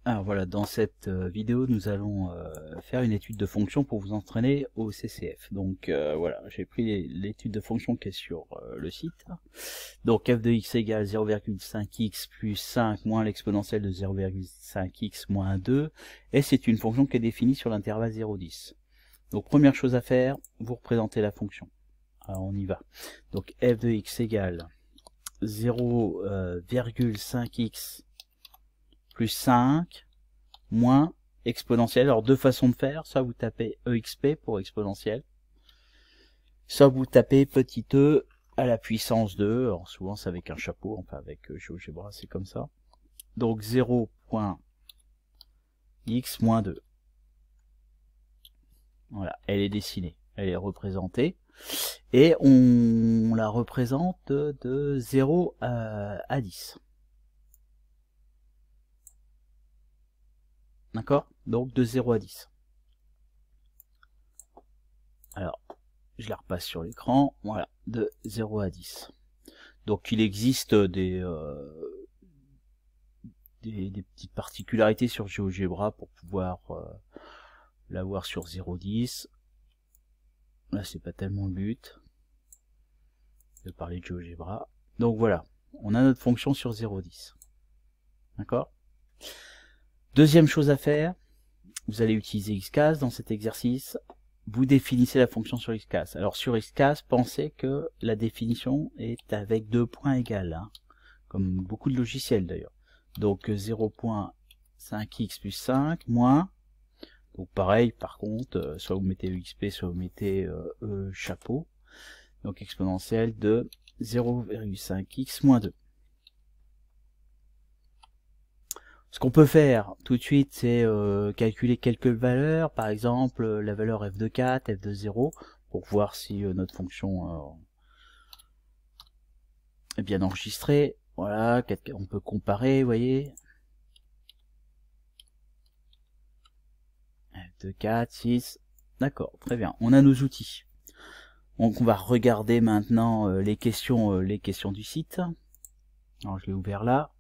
Alors voilà, dans cette vidéo, nous allons faire une étude de fonction pour vous entraîner au CCF. Donc voilà, j'ai pris l'étude de fonction qui est sur le site. Donc f de x égale 0,5x plus 5 moins l'exponentielle de 0,5x moins 2. Et c'est une fonction qui est définie sur l'intervalle 0,10. Donc première chose à faire, vous représentez la fonction. Alors on y va. Donc f de x égale 0,5x plus 5 moins exponentielle. Alors deux façons de faire, soit vous tapez exp pour exponentielle, soit vous tapez petit e à la puissance 2, alors souvent c'est avec un chapeau, enfin avec GeoGebra c'est comme ça. Donc 0.x moins 2. Voilà, elle est dessinée, elle est représentée, et on la représente de 0 à 10. D'accord? Donc de 0 à 10. Alors, je la repasse sur l'écran, voilà, de 0 à 10. Donc il existe des petites particularités sur GeoGebra pour pouvoir l'avoir sur 0.10. Là c'est pas tellement le but de parler de GeoGebra. Donc voilà, on a notre fonction sur 0.10. D'accord? Deuxième chose à faire, vous allez utiliser XCAS dans cet exercice. Vous définissez la fonction sur XCAS. Alors sur XCAS, pensez que la définition est avec deux points égales, hein, comme beaucoup de logiciels d'ailleurs. Donc 0.5x plus 5 moins, donc pareil par contre, soit vous mettez exp, soit vous mettez chapeau, donc exponentielle de 0,5x moins 2. Ce qu'on peut faire tout de suite, c'est calculer quelques valeurs, par exemple la valeur f de 4, f de 0, pour voir si notre fonction est bien enregistrée. Voilà, on peut comparer, vous voyez. F de 4, 6, d'accord, très bien, on a nos outils. Donc on va regarder maintenant les questions du site. Alors je l'ai ouvert là.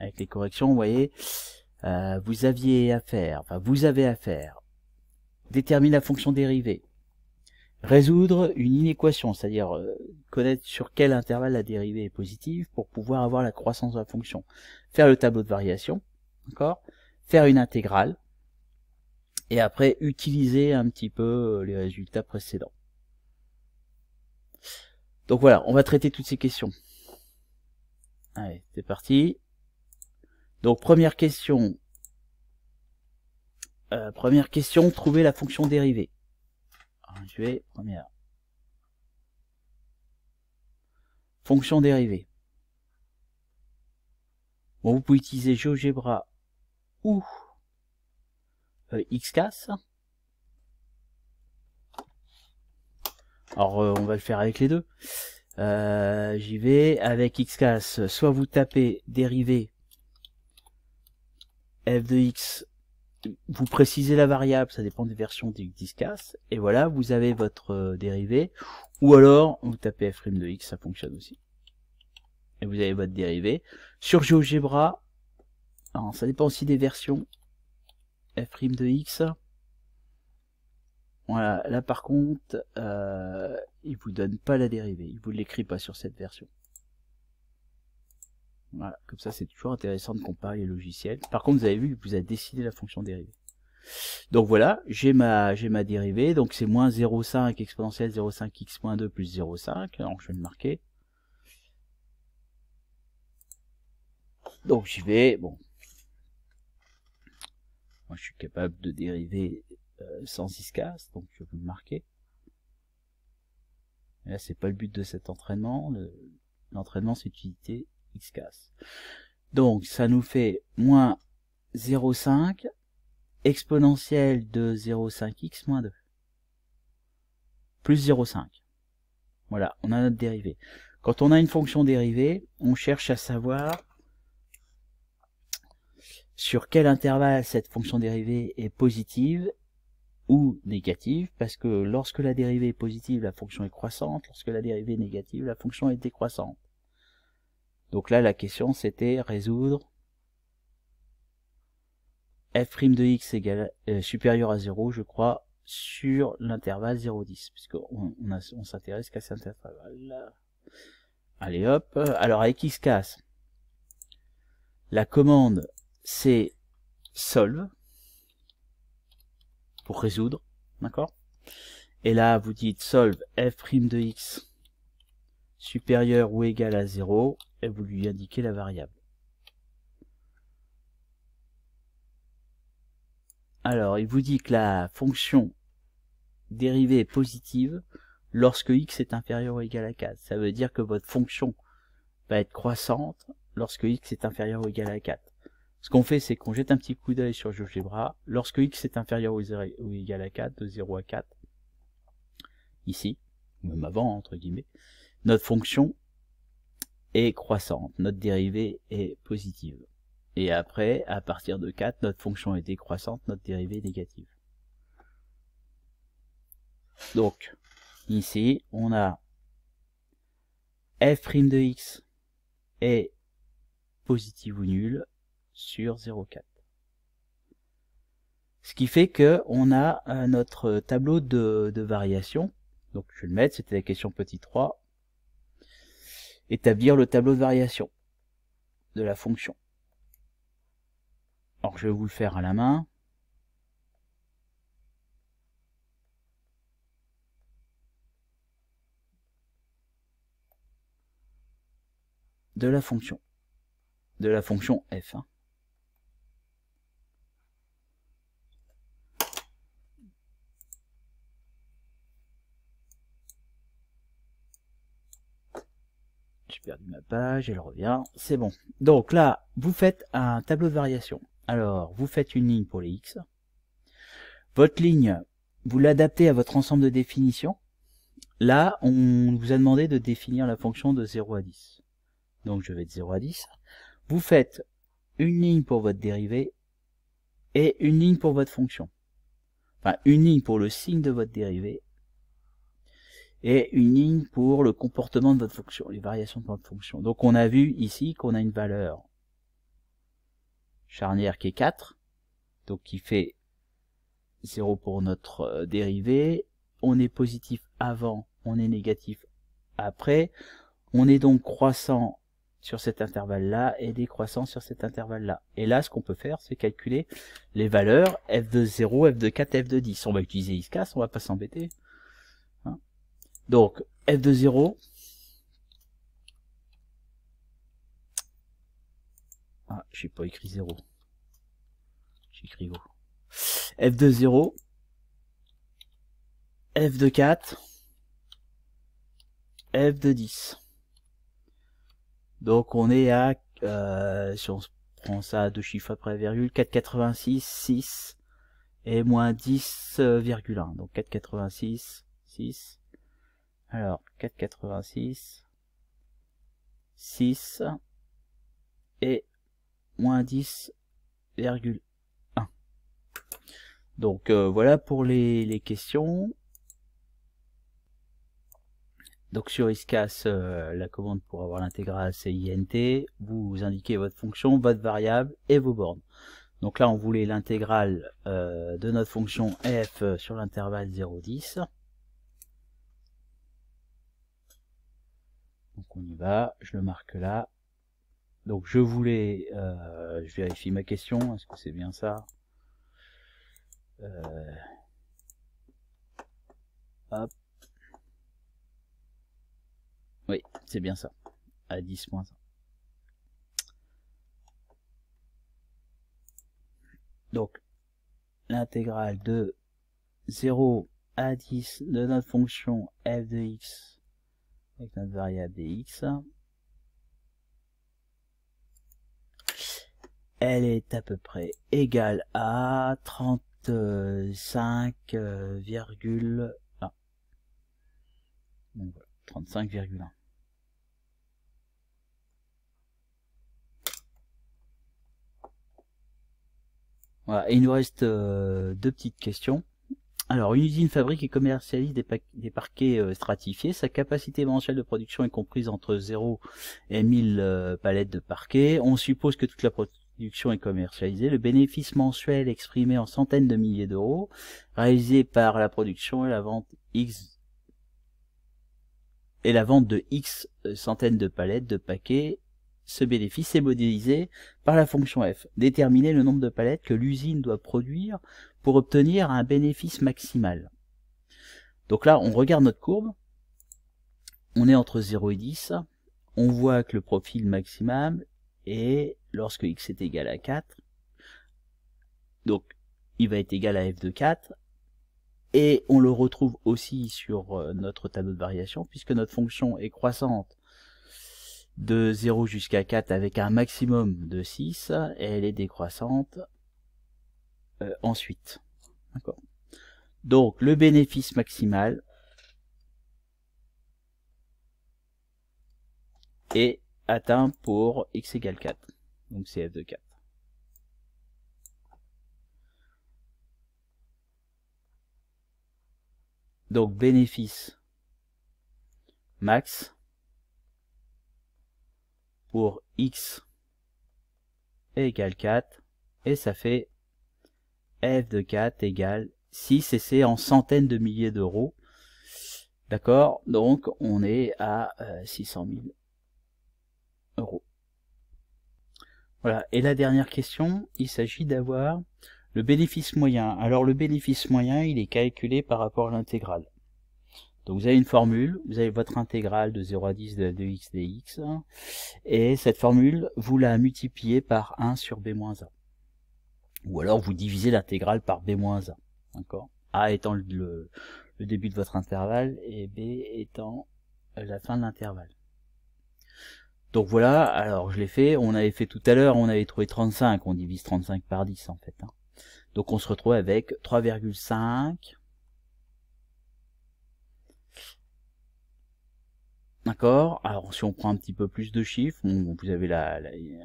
Avec les corrections, vous voyez, vous avez à faire, déterminer la fonction dérivée, résoudre une inéquation, c'est-à-dire connaître sur quel intervalle la dérivée est positive pour pouvoir avoir la croissance de la fonction, faire le tableau de variation, d'accord, faire une intégrale, et après utiliser un petit peu les résultats précédents. Donc voilà, on va traiter toutes ces questions. Allez, c'est parti. Donc première question, trouver la fonction dérivée. Alors, je vais, première. Fonction dérivée. Bon, vous pouvez utiliser GeoGebra ou XCAS. Alors on va le faire avec les deux. J'y vais avec XCAS. Soit vous tapez dérivée f de x, vous précisez la variable, ça dépend des versions d'XCAS, et voilà, vous avez votre dérivée. Ou alors vous tapez f' de x, ça fonctionne aussi. Et vous avez votre dérivée. Sur GeoGebra, alors, ça dépend aussi des versions. f' de x. Voilà, là par contre, il vous donne pas la dérivée, il vous l'écrit pas sur cette version. Voilà, comme ça c'est toujours intéressant de comparer les logiciels. Par contre, vous avez vu que vous avez décidé la fonction dérivée. Donc voilà, j'ai ma dérivée, donc c'est moins 0,5 exponentielle 0,5x moins 2 plus 0,5, alors je vais le marquer. Donc j'y vais, bon. Moi je suis capable de dériver sans XCAS, donc je vais le marquer. Et là c'est pas le but de cet entraînement, l'entraînement c'est d'utiliser XCAS. Donc ça nous fait moins 0,5 exponentielle de 0,5x moins 2 plus 0,5. Voilà, on a notre dérivée. Quand on a une fonction dérivée, on cherche à savoir sur quel intervalle cette fonction dérivée est positive ou négative, parce que lorsque la dérivée est positive, la fonction est croissante, lorsque la dérivée est négative, la fonction est décroissante. Donc là, la question, c'était résoudre f' de x égale, supérieur à 0, je crois, sur l'intervalle 0,10, puisqu'on on s'intéresse qu'à cet intervalle-là. Allez hop, alors avec Xcas, la commande c'est solve, pour résoudre, d'accord? Et là, vous dites solve f' de x supérieur ou égal à 0, et vous lui indiquez la variable. Alors, il vous dit que la fonction dérivée est positive lorsque x est inférieur ou égal à 4. Ça veut dire que votre fonction va être croissante lorsque x est inférieur ou égal à 4. Ce qu'on fait, c'est qu'on jette un petit coup d'œil sur GeoGebra. Lorsque x est inférieur ou égal à 4, de 0 à 4, ici, même avant, entre guillemets, notre fonction est croissante, notre dérivée est positive. Et après, à partir de 4, notre fonction est décroissante, notre dérivée est négative. Donc, ici, on a f' de x est positive ou nulle sur 0,4. Ce qui fait que on a notre tableau de variation. Donc, je vais le mettre, c'était la question petit 3. Établir le tableau de variation de la fonction. Alors, je vais vous le faire à la main. De la fonction f. J'ai perdu ma page, elle revient, c'est bon. Donc là, vous faites un tableau de variation. Alors, vous faites une ligne pour les x. Votre ligne, vous l'adaptez à votre ensemble de définition. Là, on vous a demandé de définir la fonction de 0 à 10. Donc je vais de 0 à 10. Vous faites une ligne pour votre dérivée et une ligne pour votre fonction. Enfin, une ligne pour le signe de votre dérivée et une ligne pour le comportement de votre fonction, les variations de votre fonction. Donc on a vu ici qu'on a une valeur charnière qui est 4, donc qui fait 0 pour notre dérivée. On est positif avant, on est négatif après. On est donc croissant sur cet intervalle-là et décroissant sur cet intervalle-là. Et là, ce qu'on peut faire, c'est calculer les valeurs f de 0, f de 4, f de 10. On va utiliser Xcas, on va pas s'embêter. Hein. Donc, f de 0. Ah, j'ai pas écrit 0. J'ai écrit O. f de 0. F de 4. F de 10. Donc on est à, si on prend ça à deux chiffres après la virgule, 4,86, 6 et moins 10,1. Donc 4,86, 6. Alors 4,86, 6 et moins 10,1. Donc voilà pour les questions. Donc sur Xcas, la commande pour avoir l'intégrale c'est int, vous indiquez votre fonction, votre variable et vos bornes. Donc là on voulait l'intégrale de notre fonction f sur l'intervalle 0,10. Donc on y va, je le marque là. Donc je voulais, je vérifie ma question, est-ce que c'est bien ça? Hop. Oui, c'est bien ça, à 10 moins 1. Donc, l'intégrale de 0 à 10 de notre fonction f de x avec notre variable dx, elle est à peu près égale à 35,1. Donc voilà, 35,1. Voilà, et il nous reste deux petites questions. Alors, une usine fabrique et commercialise des parquets stratifiés. Sa capacité mensuelle de production est comprise entre 0 et 1000 palettes de parquets. On suppose que toute la production est commercialisée. Le bénéfice mensuel exprimé en centaines de milliers d'euros, réalisé par la production et la vente de X centaines de palettes de paquets. Ce bénéfice est modélisé par la fonction f. Déterminer le nombre de palettes que l'usine doit produire pour obtenir un bénéfice maximal. Donc là, on regarde notre courbe. On est entre 0 et 10. On voit que le profil maximal est lorsque x est égal à 4. Donc, il va être égal à f de 4. Et on le retrouve aussi sur notre tableau de variation, puisque notre fonction est croissante de 0 jusqu'à 4 avec un maximum de 6, et elle est décroissante ensuite. D'accord. Donc le bénéfice maximal est atteint pour x égale 4. Donc c'est f de 4. Donc bénéfice max pour x égale 4, et ça fait f de 4 égale 6, et c'est en centaines de milliers d'euros. D'accord, donc on est à 600 000 euros. Voilà, et la dernière question, il s'agit d'avoir le bénéfice moyen. Alors le bénéfice moyen, il est calculé par rapport à l'intégrale. Donc vous avez une formule, vous avez votre intégrale de 0 à 10 de 2x dx, et cette formule, vous la multipliez par 1 sur b-1. Ou alors vous divisez l'intégrale par b-1. D'accord ? A étant le début de votre intervalle et b étant la fin de l'intervalle. Donc voilà, alors je l'ai fait, on avait fait tout à l'heure, on avait trouvé 35, on divise 35 par 10 en fait. Donc on se retrouve avec 3,5. D'accord, alors si on prend un petit peu plus de chiffres, bon, vous avez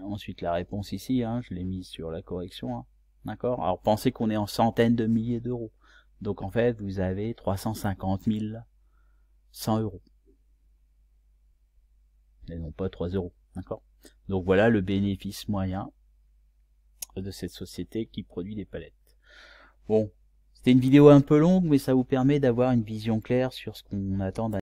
ensuite la réponse ici, hein, je l'ai mise sur la correction. Hein. D'accord, alors pensez qu'on est en centaines de milliers d'euros. Donc en fait, vous avez 350 100 euros. Et non pas 3 euros. D'accord. Donc voilà le bénéfice moyen de cette société qui produit des palettes. Bon, c'était une vidéo un peu longue, mais ça vous permet d'avoir une vision claire sur ce qu'on attend d'un